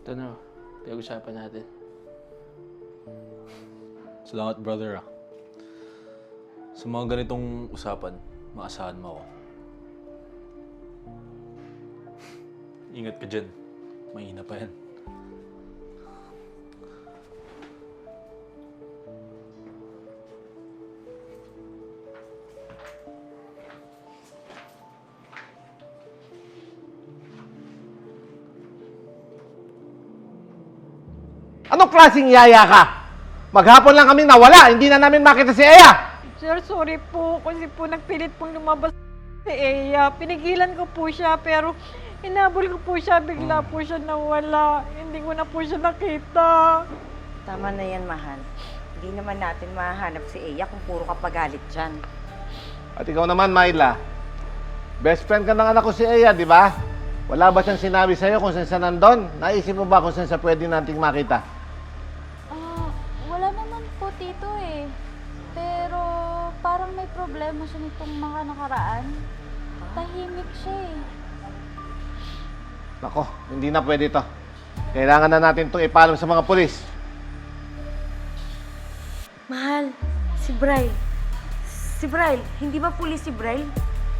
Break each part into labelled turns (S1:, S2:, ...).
S1: Ito na, pinag-usapan natin.
S2: Salamat, brother. Sa mga ganitong usapan, maasahan mo ako. Ingat ka dyan. Mahina pa yan.
S3: Anong klaseng yaya ka? Maghapon lang kami nawala, hindi na namin makita si Eya.
S4: Sir, sorry po. Kasi po nagpilit pong lumabas si Eya. Pinigilan ko po siya pero hinabol ko po siya. Bigla po siya nawala. Hindi ko na po siya nakita.
S5: Tama na yan, mahal. Hindi naman natin mahanap si Eya kung puro ka pagalit dyan.
S3: At ikaw naman, Myla. Best friend ka ng anak ko si Eya, di ba? Wala ba siyang sinabi sa'yo kung saan siya nandun? Naisip mo ba kung saan siya pwede nating makita?
S6: Wala naman po, Tito eh. Pero parang may problema siya nitong mga nakaraan. Tahimik siya eh.
S3: Nako, hindi na pwede to. Kailangan na natin itong ipaalam sa mga pulis.
S5: Mahal, si Bray. Si Bray, hindi ba pulis si Bray?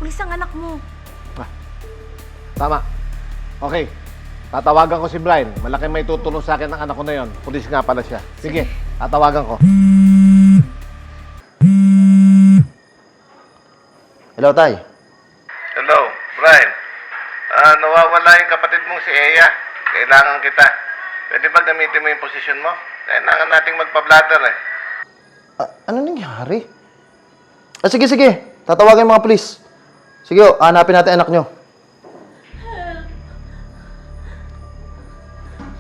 S5: Pulis ang anak mo.
S3: Tama. Okay. Tatawagan ko si Brian. Malaking may tutulong sa akin ang anak ko na yon. Pulis nga pala siya. Sige, tatawagan ko.
S7: Hello, Tay.
S3: Hello, Brian. Nawawala yung kapatid mong si Eya. Kailangan kita. Pwede ba gamitin mo yung posisyon mo? Kailangan nating magpa-blatter eh.
S7: Ano nangyari? Sige. Tatawagan yung mga polis. Sige, hanapin natin anak nyo.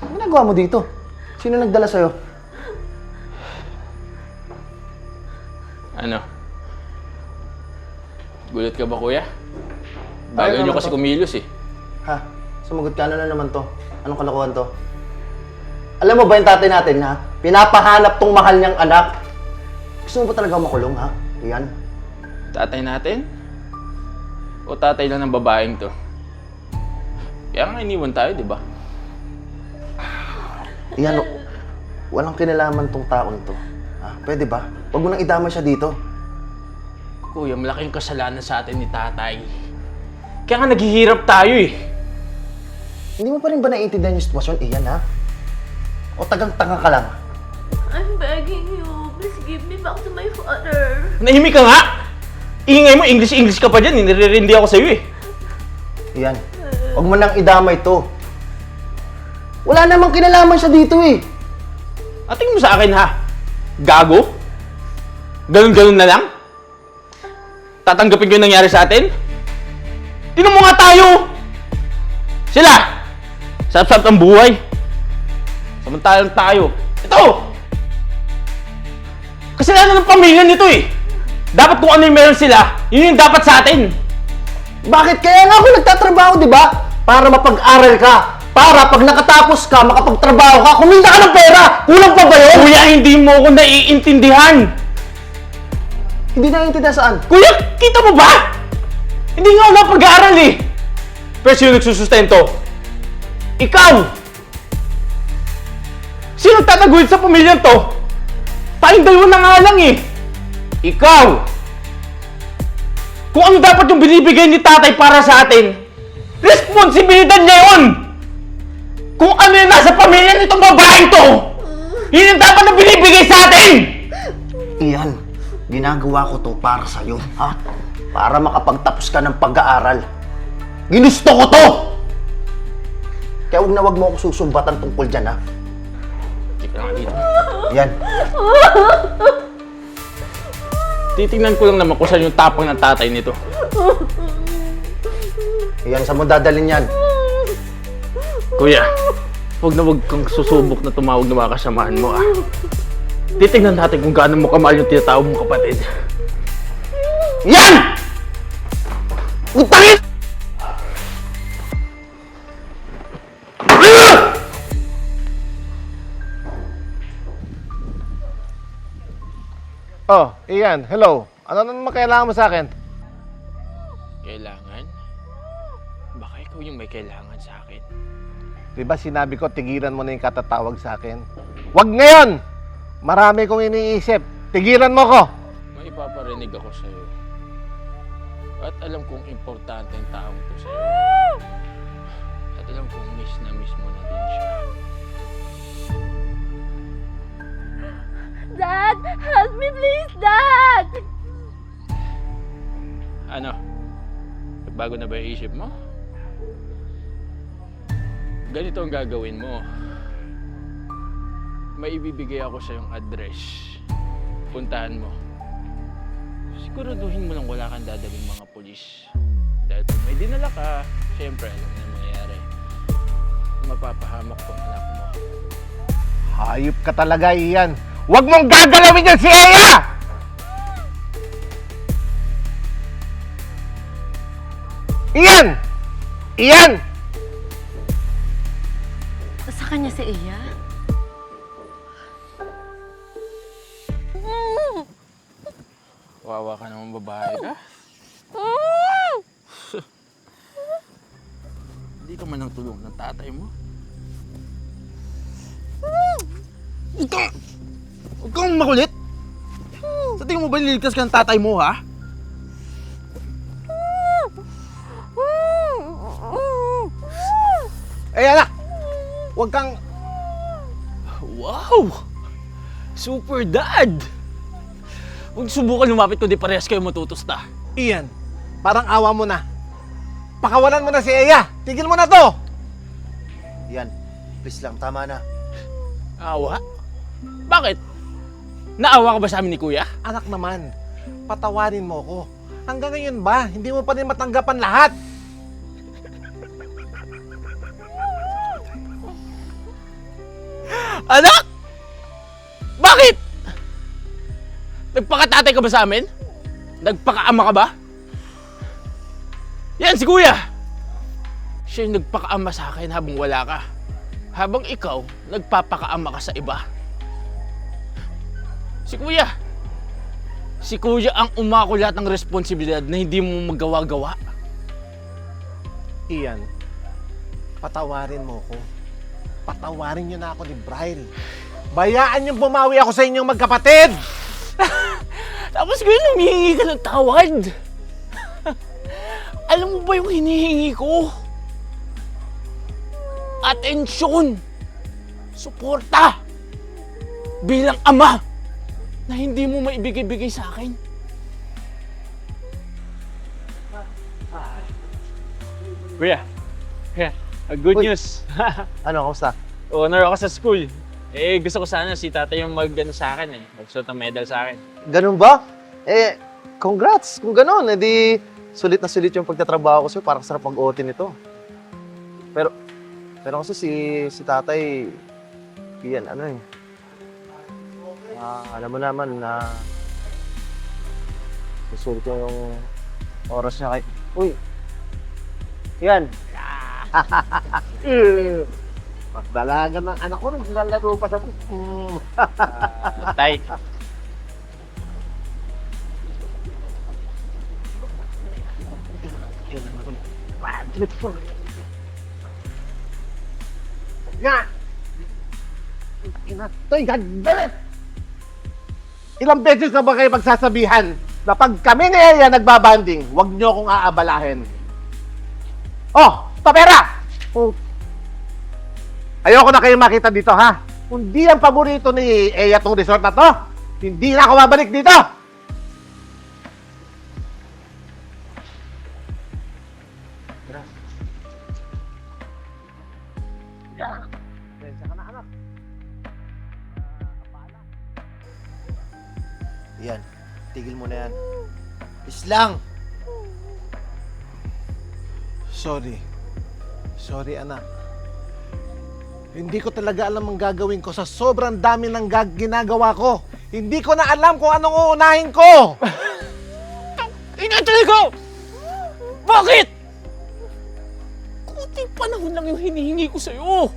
S7: Ano ginagawa mo dito? Sino nagdala sa'yo?
S1: Ano? Gulat ka ba, kuya? Bagay nyo kasi kumilos eh.
S7: Ha? Sumagot ka na naman to. Anong kalokohan to? Alam mo ba yung tatay natin, ha? Pinapahanap tong mahal niyang anak. Gusto mo ba talaga makulong, ha? Iyan.
S1: Tatay natin? O tatay lang ng babaeng to? Kaya nga iniwan tayo, di ba?
S7: Iyan, walang kinalaman tong taon to. Ha? Pwede ba? Huwag mo nang idama siya dito.
S1: Kuya, malaking kasalanan sa atin ni tatay. Kaya nga naghihirap tayo eh.
S7: Hindi mo pa rin ba naiintindihan yung sitwasyon, Iyan, ha? O tagang-tanga ka lang?
S8: I'm begging you. Please give me back to my father.
S1: Nahimik ka nga! Ingay mo, English ka pa dyan. Nire-rendi ako sa'yo eh.
S7: Iyan, huwag mo nang idamay to. Wala namang kinalaman siya dito eh.
S1: Ating mo sa akin ha? Gago? Ganun-ganun na lang? Tatanggapin ko yung nangyari sa atin? Tinan mo nga tayo! Sila! Sarap-sarap ang buhay. Samantalang tayo. Ito! Kasalanan ng pamilya nito eh. Dapat kung ano yung meron sila, yun yung dapat sa atin.
S7: Bakit? Kaya nga ako nagtatrabaho, di ba? Para mapag-aral ka. Para pag nakatapos ka, makapagtrabaho ka, kumita ka ng pera. Kulang pa ba yun?
S1: Kuya, hindi mo ako naiintindihan.
S7: Hindi naiintindihan saan?
S1: Kuya, kita mo ba? Hindi nga ako napag-aaral eh. Pero sino nagsusustento? Ikaw! Sino tataguyod sa pamilyang to? Tayong dalawa na nga lang eh. Ikaw! Kung ano dapat yung binibigay ni tatay para sa atin, responsibilidad niya yun! Kung ano yung nasa pamilya nitong babaeng to, yun yung dapat na binibigay sa atin!
S7: Iyan, ginagawa ko to para sa'yo, ha? Para makapagtapos ka ng pag-aaral. Ginusto ko to! Kaya huwag mo ako susumbatan tungkol dyan, ha?
S1: Sige lang dito.
S7: Iyan.
S1: Titingnan ko lang naman kung saan yung tapang ng tatay nito.
S7: Iyan, saan mo dadalhin yan?
S1: Kuya, huwag kang susubok na tumawag ng mga kasamahan mo ah. Titingnan natin kung gaano mo kamahal yung tinatawag mong kapatid.
S7: Yan! Utangin!
S3: Oh, Ian, hello. Ano naman kailangan mo sa akin?
S1: Kailangan? Baka ikaw yung may kailangan sa akin.
S3: Di ba sinabi ko, tigilan mo na yung katatawag sa akin? Wag ngayon! Marami kong iniisip. Tigilan mo ko!
S9: May ipaparinig ako sa'yo. At alam kong importante ang taong to sa'yo. At alam kong miss na miss mo na din siya.
S8: Dad! Help me please, Dad!
S9: Ano? Bago na ba yung isip mo? Ganito ang gagawin mo. May ibibigay ako sa yung address. Puntahan mo. Siguraduhin mo lang wala kang dadaling mga pulis. Dahil kung may dinala ka, syempre alam mo na mangyayari. Mapapahamak tong anak mo.
S3: Hayop ka talaga, Ian. Wag mong gagalawin yan si Eya! Ian! Ian!
S5: Sa kanya si Eya?
S9: Wawa ka naman babae ka. Hindi ka man ang tulong ng tatay mo.
S1: Huwag kang makulit! Sa tingin mo ba nililigtas ka ng tatay mo, ha?
S3: Eh, anak! Huwag kang...
S9: Wow! Super dad! Huwag subukan lumapit ko, di parehas kayo matutusta.
S3: Ian, parang awa mo na. Pakawalan mo na si Eya. Tigil mo na to.
S7: Ian, please lang, tama na.
S9: Awa? Bakit? Naawa ka ba sa amin ni Kuya?
S3: Anak naman, patawarin mo ko. Hanggang ngayon ba, hindi mo pa rin matanggapan lahat?
S9: Anak! Bakit? Nagpakatatay ka ba sa amin? Nagpakaama ka ba? Yan si Kuya! Siya yung nagpakaama sa akin habang wala ka. Habang ikaw, nagpapakaama ka sa iba. Si Kuya! Si Kuya ang umako lahat ng responsibilidad na hindi mo magawa-gawa.
S3: Ian, patawarin mo ko. Patawarin niyo na ako ni Bryle. Bayaan niyong bumawi ako sa inyong magkapatid!
S9: Tapos ngayon humihingi ka ng tawad. Alam mo ba yung hinihingi ko? Atensyon! Suporta! Bilang ama na hindi mo maibigay-bigay sa akin. Kuya, good news.
S3: Ano, kamusta?
S9: Honor ako sa school. Eh, gusto ko sana si tatay yung mag-ano sa akin eh. Magsuot ng medal sa akin.
S10: Ganun ba? Eh, congrats! Kung ganun, edi sulit na sulit yung pagtatrabaho ko sa'yo. Parang sarap mag-OT nito. Pero kasi si tatay, yan, ano eh. Alam mo naman na susulit yung oras niya kay... Uy! Yan!
S3: Magdalaga ng anak ko, naglalaro pa sa...
S9: Tay,
S3: Nga! Toy, gadbalit! Ilang beses na ba kayo magsasabihan na pag kami ni Eya nagbabanding, huwag niyo akong aabalahin. Oh, tapera! Oh. Ayoko na kayo makita dito, ha? Kung di ang paborito ni Eya tong resort na to, hindi na ako babalik dito!
S7: Ian, tigil mo na yan. Please lang!
S3: Sorry. Sorry, anak. Hindi ko talaga alam ang gagawin ko sa sobrang dami ng ginagawa ko. Hindi ko na alam kung anong uunahin ko.
S9: inatuloy ko! Bakit? Kunting panahon lang yung hinihingi ko sa'yo.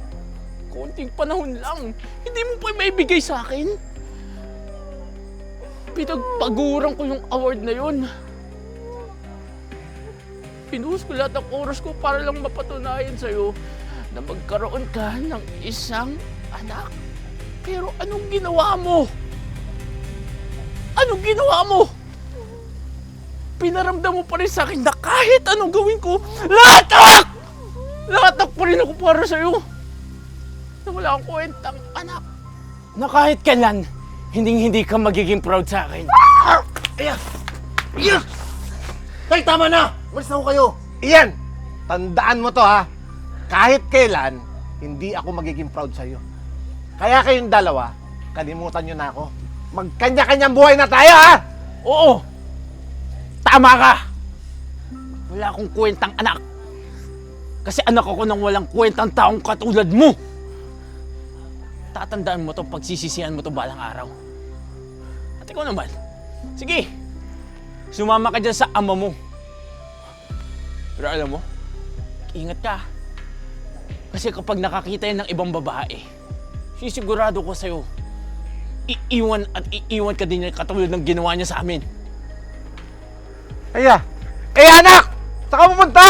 S9: Kunting panahon lang. Hindi mo pa maibigay sa akin. Pinagpaguran ko yung award na yun. Pinuhos ko lahat ng oras ko para lang mapatunayan sa'yo na magkaroon ka ng isang anak. Pero anong ginawa mo? Anong ginawa mo? Pinaramdam mo pa rin sa akin na kahit anong gawin ko, lahat pa rin ako para sa'yo. Na wala akong kwentang anak. Na kahit kailan, hindi ka magiging proud sa akin.
S3: Tay, tama na! Umalis na ako kayo! Iyan! Tandaan mo to ha! Kahit kailan, hindi ako magiging proud sa'yo. Kaya kayong dalawa, kalimutan nyo na ako. Magkanya-kanyang buhay na tayo ha!
S9: Oo! Tama ka! Wala akong kwentang anak. Kasi anak ako ng walang kwentang taong katulad mo. Tatandaan mo to, pagsisisihan mo to balang araw. At ikaw naman, sige, sumama ka dyan sa ama mo. Pero alam mo, ingat ka. Kasi kapag nakakita yan ng ibang babae, sisigurado ko sa'yo, iiwan ka din niya katulad ng ginawa niya sa amin.
S3: Aya! Anak! Saan ka pupunta?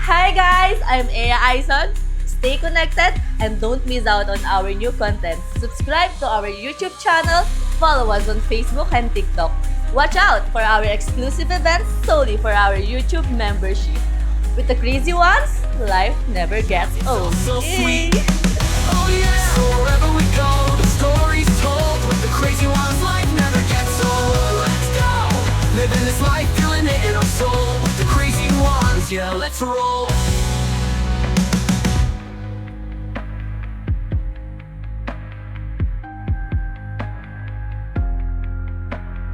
S8: Hi guys, I'm Ea Aison. Stay connected and don't miss out on our new content. Subscribe to our YouTube channel, follow us on Facebook and TikTok. Watch out for our exclusive events solely for our YouTube membership. With the crazy ones, life never gets old.
S11: So sweet. Oh yeah. So wherever we go, the story's told. With the crazy ones, life never gets old. Let's go. Living this life, feeling it in our soul. With the crazy ones, yeah, let's roll.